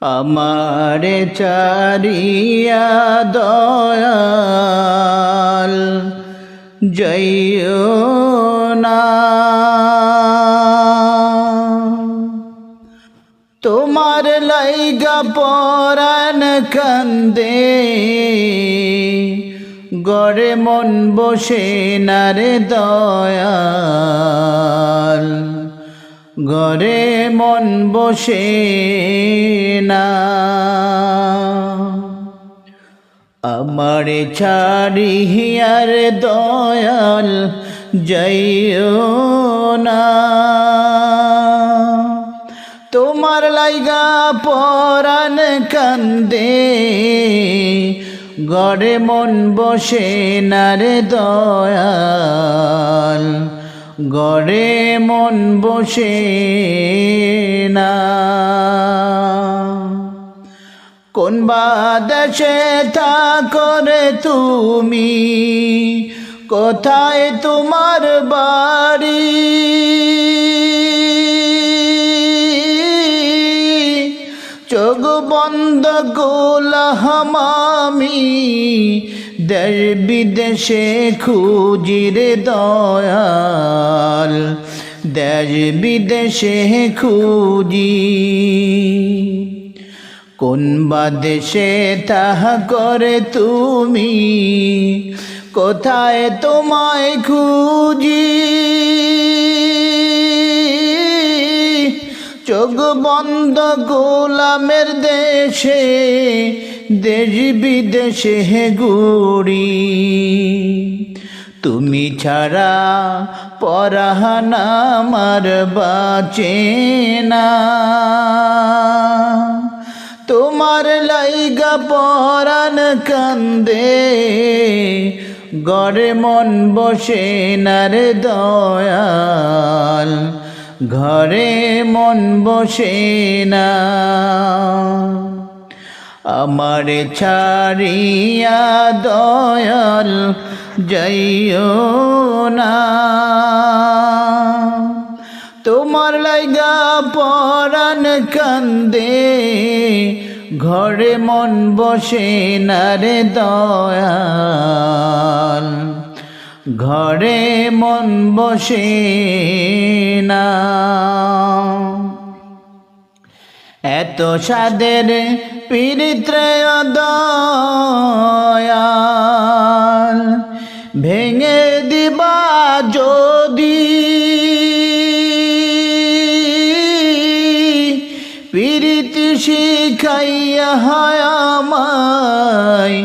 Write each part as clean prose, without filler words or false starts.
আমারে চারিয়া দয়াল যাইও না। তোমার লাইগা পরাণ কান্দে, গড়ে মন বসে না রে দয়াল, গড়ে মন বসে না। আমারে ছাড়িয়ার দয়াল যাইও না। তোমার লাইগা পরাণ কান্দে, গড়ে মন বসে না রে দয়াল, গড়ে মন বসে না। কোন বাদেশে থাকো রে তুমি, কোথায় তোমার বাড়ি? চোখ বন্ধ গোলাম আমি, দেশ বিদেশে খুঁজি রে দয়াল, দেশ বিদেশে খুঁজি। কোন বাদেশে তাহা করে তুমি, কোথায় তোমায় খুঁজি? চোখ বন্ধ গোলামের দেশে, দেশ বিদেশে ঘুরি। তুমি ছাড়া পরাণ আমার বাঁচে না। তোমার লাইগা পরাণ কান্দে, গড়ে মন বসে না রে দয়াল, ঘরে মন বসে না। আমারে ছাড়িয়া দয়াল যাইও না। তোমার লাইগা পরাণ কান্দে, ঘরে মন বসে না রে দয়াল, ঘরে মন বসে না। এত সাদের পীড়িত্রে দয়াল, ভেঙে দিবা যদি, পীড়িতি শিখাইয়া আমায়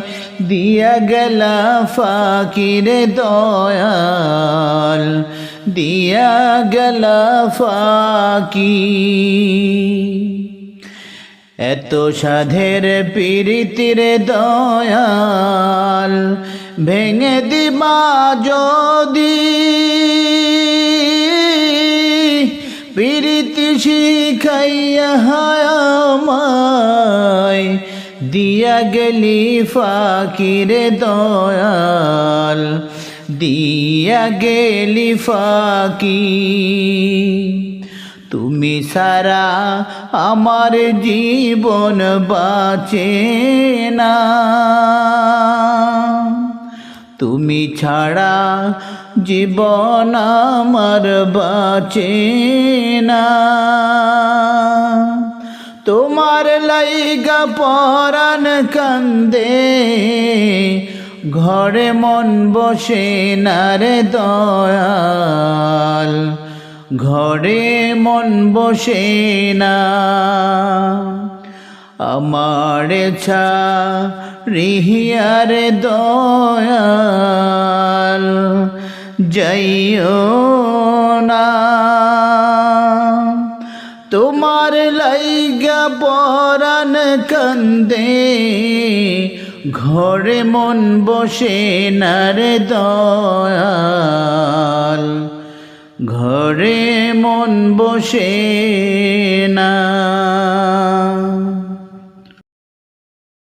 দিয়া গেলা ফাকিরে দয়াল, দিয়া গেলা ফাকি। এত সাধের পীড়িতির দয়াল, ভেঙে দিবা যদি, পীড়িতি শিখাইয়া আমায় দিয়া গেলি ফাকিরে দয়াল, দিয়া গেলি ফাকি। তুমি সারা আমার জীবন বাঁচে না, তুমি ছাড়া জীবন আমার বাঁচে না। তোমার লাইগা পরাণ কান্দে, ঘরে মন বসে না রে দয়াল, ঘরে মন বসে না। আমার ছাড়িয়ার দয়াল যাইও না। তোমার লাইগা পরাণ কান্দে, ঘরে মন বসে না রে দয়াল, ঘরে মন বসে না।